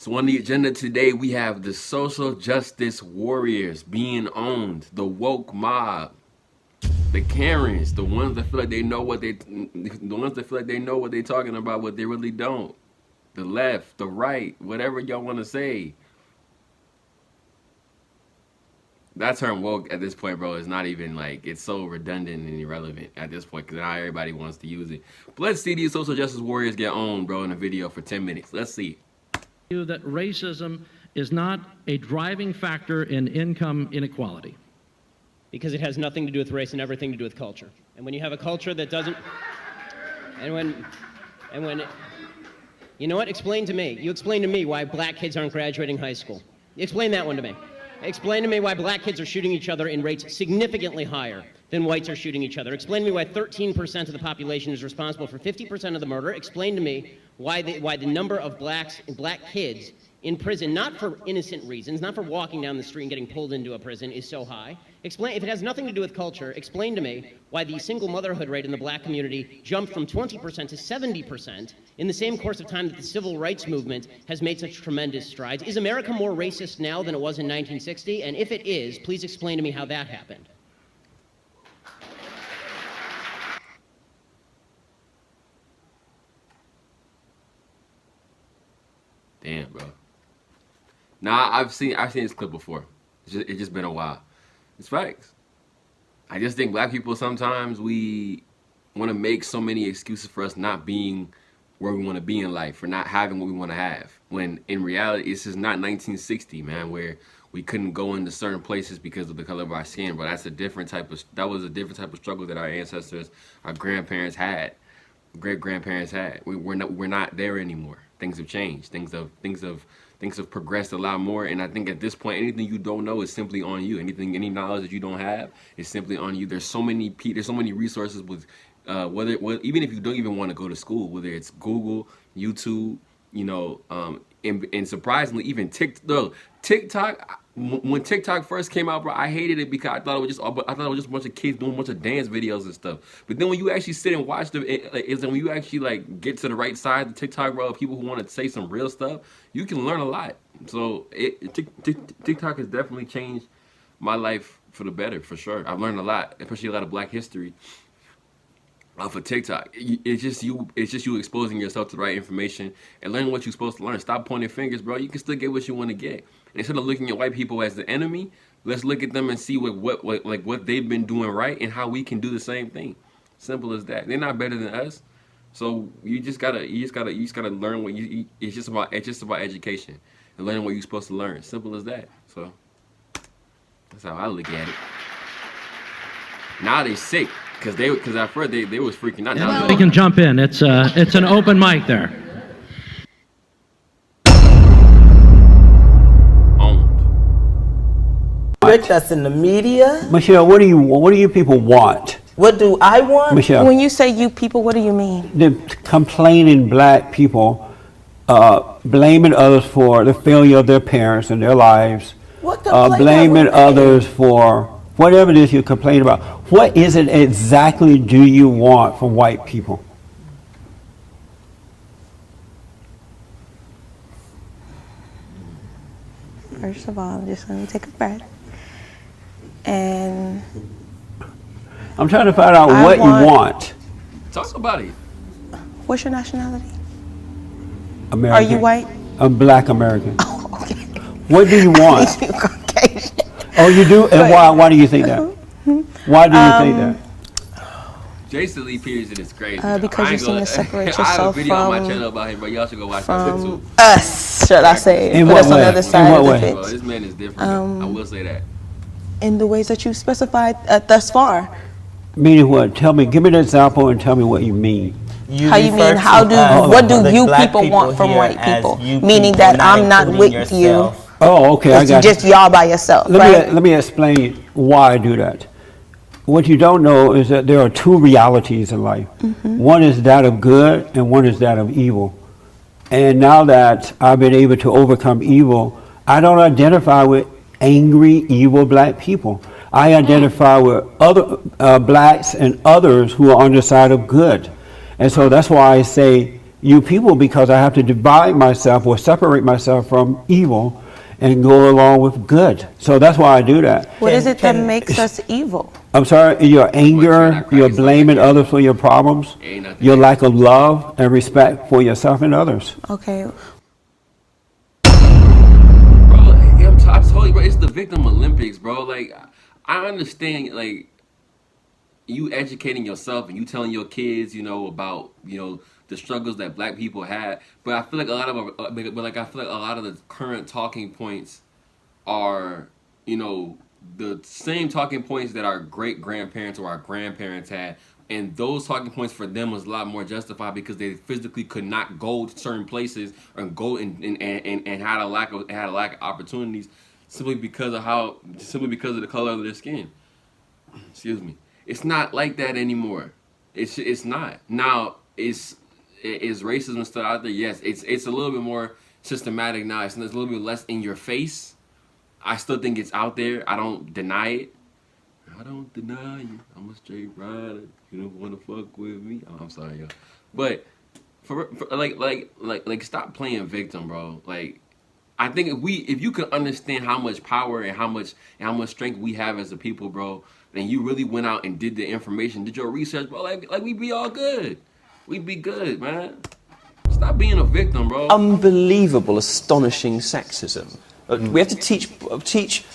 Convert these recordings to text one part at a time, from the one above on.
So on the agenda today, we have the social justice warriors being owned, the woke mob, the Karens, the ones that feel like they know what they're talking about, what they really don't. The left, the right, whatever y'all want to say. That term woke at this point, bro, is not even like, it's so redundant and irrelevant at this point because now everybody wants to use it. But let's see these social justice warriors get owned, bro, in a video for 10 minutes. Let's see. That racism is not a driving factor in income inequality. Because it has nothing to do with race and everything to do with culture. And when you have a culture that doesn't, you know what? Explain to me. You explain to me why black kids aren't graduating high school. Explain that one to me. Explain to me why black kids are shooting each other in rates significantly higher than whites are shooting each other. Explain to me why 13% of the population is responsible for 50% of the murder. Explain to me why the number of black kids in prison, not for innocent reasons, not for walking down the street and getting pulled into a prison, is so high. Explain, if it has nothing to do with culture, explain to me why the single motherhood rate in the black community jumped from 20% to 70% in the same course of time that the civil rights movement has made such tremendous strides. Is America more racist now than it was in 1960? And if it is, please explain to me how that happened. Damn, bro. Nah, I've seen this clip before. It's just been a while. It's facts. I just think black people sometimes we want to make so many excuses for us not being where we want to be in life, for not having what we want to have. When in reality, this is not 1960, man, where we couldn't go into certain places because of the color of our skin. But that was a different type of struggle that our ancestors, our grandparents had, great-grandparents had. We're not there anymore. Things have changed. Things have progressed a lot more, and I think at this point, anything you don't know is simply on you. Any knowledge that you don't have is simply on you. There's so many resources with even if you don't even want to go to school, whether it's Google, YouTube, and surprisingly, even TikTok. When TikTok first came out, bro, I hated it because I thought it was just a bunch of kids doing a bunch of dance videos and stuff. But then when you actually sit and watch when you actually get to the right side of TikTok, bro, people who want to say some real stuff, you can learn a lot. So TikTok has definitely changed my life for the better, for sure. I've learned a lot, especially a lot of Black history off of TikTok. It's just you exposing yourself to the right information and learning what you're supposed to learn. Stop pointing fingers, bro. You can still get what you want to get. And instead of looking at white people as the enemy, let's look at them and see what they've been doing right and how we can do the same thing. Simple as that. They're not better than us. So you just gotta learn what it's just about education and learning what you're supposed to learn. Simple as that. So that's how I look at it. Now they sick because at first they was freaking out. Now They can jump in. It's an open mic there. That's in the media. Michelle, what do you people want? What do I want? Michelle, When you say you people, what do you mean? the complaining Black people blaming others for the failure of their parents and their lives, What complaint blaming have we made? others for whatever it is you complain about. What is it exactly do you want from white people? First of all, I'm just going to take a breath. And I'm trying to find out what you want. talk about it. what's your nationality? American. Are you white? I'm Black American. Oh, okay. What do you want? You Caucasian. Oh, you do? And why do you think that? Why do you think that? Jason Lee Peterson is crazy. Because you seem to separate I have a yourself video on my from- channel about him, but y'all should go watch that too. Us, should I say? In Put what us on way? the other In side what of the way? fence. Bro, this man is different. I will say that. In the ways that you specified thus far. Meaning what? Tell me, give me an example and tell me what you mean. How you mean? What do you people want from white people? Meaning that I'm not with you. Oh, okay, I It's got just y'all by yourself, right? Let me explain why I do that. What you don't know is that there are two realities in life. One is that of good and one is that of evil. And now that I've been able to overcome evil, I don't identify with angry, evil Black people. I identify with other Blacks and others who are on the side of good. And so that's why I say you people because I have to divide myself or separate myself from evil and go along with good. So that's why I do that. What is it that makes us evil? I'm sorry, your anger, you're blaming others for your problems, your lack of love and respect for yourself and others. Okay. Bro, I told you, bro, it's the victim Olympics, bro. Like, I understand, like, you educating yourself and you telling your kids, you know, about, you know, the struggles that black people had, but I feel like a lot of the current talking points are, you know, the same talking points that our great grandparents or our grandparents had, and those talking points for them was a lot more justified because they physically could not go to certain places and go and had a lack of opportunities simply because of the color of their skin. Excuse me. It's not like that anymore. It's not. Now, is racism still out there? Yes. It's a little bit more systematic now. It's a little bit less in your face. I still think it's out there. I don't deny it. I don't deny you. I'm a straight rider. You don't want to fuck with me. Oh, I'm sorry, yo. But for like stop playing victim, bro. Like, I think if you could understand how much power and how much strength we have as a people, bro, and you really went out and did the information, did your research, bro, like we'd be all good. We'd be good, man. Stop being a victim, bro. Unbelievable, astonishing sexism. We have to teach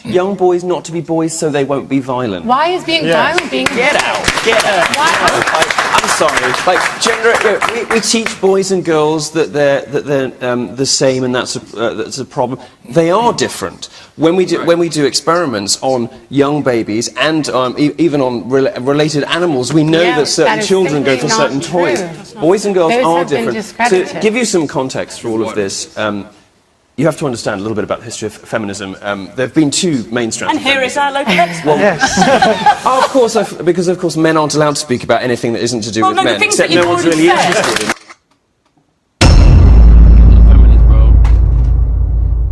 young boys not to be boys so they won't be violent. Why is being violent being... Get out! I'm sorry. Like, gender, we teach boys and girls that they're the same, and that's a problem. They are different. When we do experiments on young babies and even on related animals, we know that certain children go for certain toys. Boys and girls are different. To give you some context for all of this, you have to understand a little bit about the history of feminism. There have been two main strands. And here is our local expert. Well, of course, because of course men aren't allowed to speak about anything that isn't to do with men, except no one's really interested in.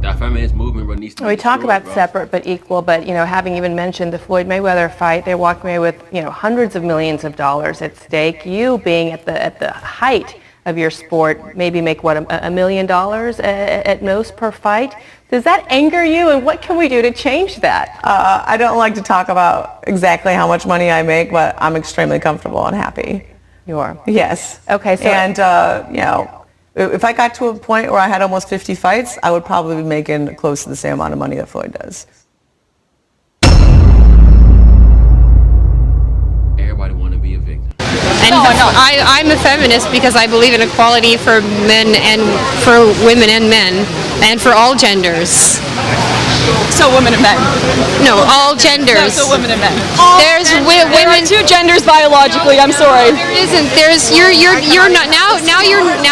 That feminist movement, bro, needs to be We talk destroyed, about bro. separate but equal, but, you know, having even mentioned the Floyd Mayweather fight, they walked away with, you know, hundreds of millions of dollars at stake. You being at the height of your sport, maybe make what, $1 million at most per fight. Does that anger you, and what can we do to change that? I don't like to talk about exactly how much money I make, but I'm extremely comfortable and happy. You are? Yes. Okay, so... And, you know, if I got to a point where I had almost 50 fights, I would probably be making close to the same amount of money that Floyd does. Everybody want to be a victim. No, I'm a feminist because I believe in equality for men and for women and men, and for all genders. So women and men. No, all genders. No, so women and men. There's women. There are two genders biologically. I'm sorry. There isn't. There's you're not now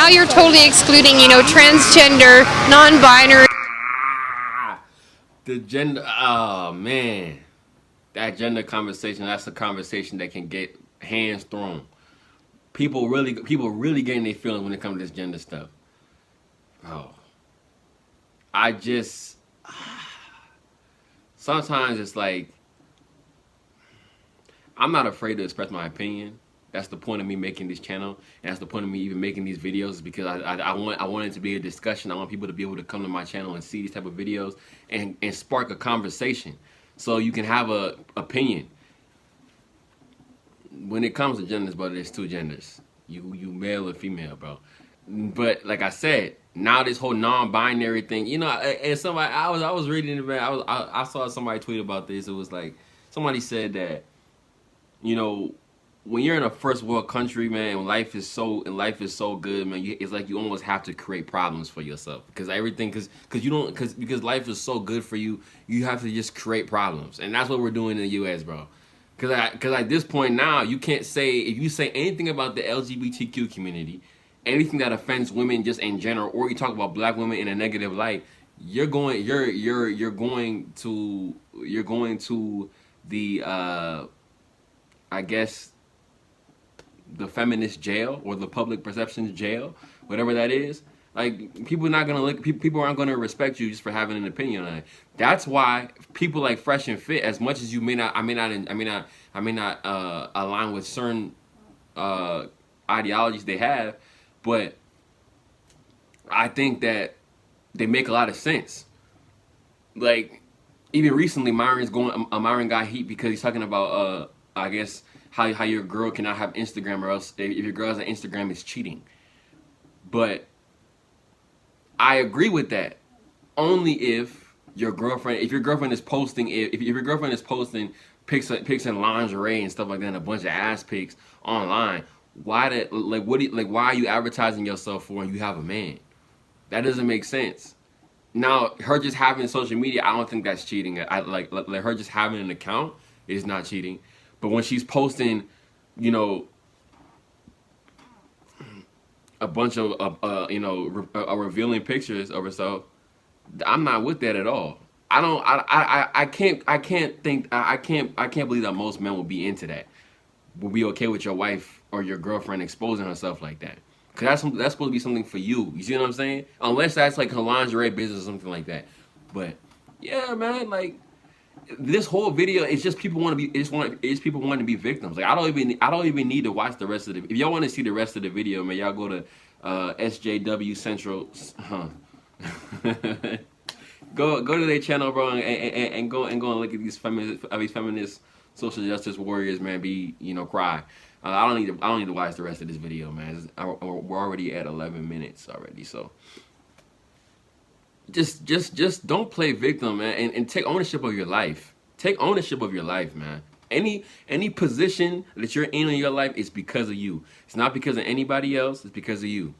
you're totally excluding, you know, transgender, non-binary. The gender. Oh man, that gender conversation. That's a conversation that can get hands thrown. People really getting their feelings when it comes to this gender stuff. Oh, I just sometimes it's like I'm not afraid to express my opinion. That's the point of me making this channel, and that's the point of me even making these videos, is because I want it to be a discussion. I want people to be able to come to my channel and see these type of videos and spark a conversation, so you can have a opinion. When it comes to genders, bro, there's two genders. You male or female, bro. But like I said, now this whole non-binary thing, you know, and somebody I was reading it, man. I saw somebody tweet about this. It was like somebody said that, you know, when you're in a first world country, man, when life is so good, man, it's like you almost have to create problems for yourself because because life is so good for you, you have to just create problems, and that's what we're doing in the U.S., bro. Because at this point now, you can't say, if you say anything about the LGBTQ community, anything that offends women just in general, or you talk about black women in a negative light, you're going to the I guess the feminist jail or the public perceptions jail, whatever that is. Like, people aren't gonna respect you just for having an opinion on it. That's why people like Fresh and Fit, as much as you may not align with certain ideologies they have, but I think that they make a lot of sense. Like, even recently, Myron got heat because he's talking about, I guess, how your girl cannot have Instagram, or else if your girl has an Instagram, it's cheating. But I agree with that only if your girlfriend is posting if your girlfriend is posting pics in lingerie and stuff like that, and a bunch of ass pics online. Why are you advertising yourself for when you have a man? That doesn't make sense. Now, her just having social media, I don't think that's cheating. Like her just having an account is not cheating. But when she's posting, you know, a bunch of revealing pictures of herself, I'm not with that at all. I can't believe that most men will be into that. Will be okay with your wife or your girlfriend exposing herself like that. Cause that's supposed to be something for you. You see what I'm saying? Unless that's like her lingerie business or something like that. But yeah, man, like this whole video is just people want to be. It's people wanting to be victims. Like I don't even need to watch the rest of the. If y'all want to see the rest of the video, man, y'all go to SJW Central. Go to their channel, bro, and go and look at these feminist social justice warriors, man. Cry. I don't need to watch the rest of this video, man. We're already at 11 minutes already, so just don't play victim, man, and take ownership of your life. Take ownership of your life, man. Any position that you're in your life is because of you. It's not because of anybody else. It's because of you.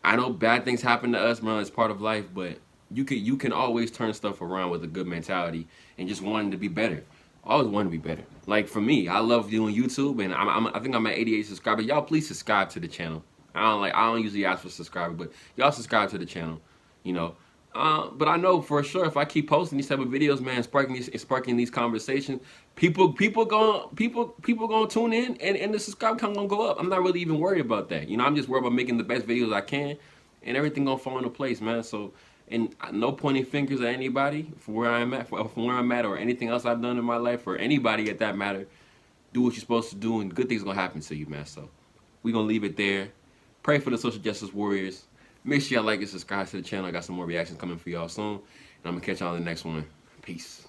I know bad things happen to us, man. It's part of life, but you can always turn stuff around with a good mentality and just wanting to be better. I always want to be better. Like for me, I love doing YouTube, and I think I'm at 88 subscribers. Y'all please subscribe to the channel. I don't usually ask for subscribers, but y'all subscribe to the channel. But I know for sure if I keep posting these type of videos, man, sparking these conversations, people gonna tune in, and the subscribe count gonna go up. I'm not really even worried about that. I'm just worried about making the best videos I can, and everything gonna fall into place, man. So. And no pointing fingers at anybody from where I'm at, or anything else I've done in my life, or anybody at that matter. Do what you're supposed to do, and good things gonna happen to you, man. So we're gonna leave it there. Pray for the social justice warriors. Make sure y'all like and subscribe to the channel. I got some more reactions coming for y'all soon, and I'm gonna catch y'all in the next one. Peace.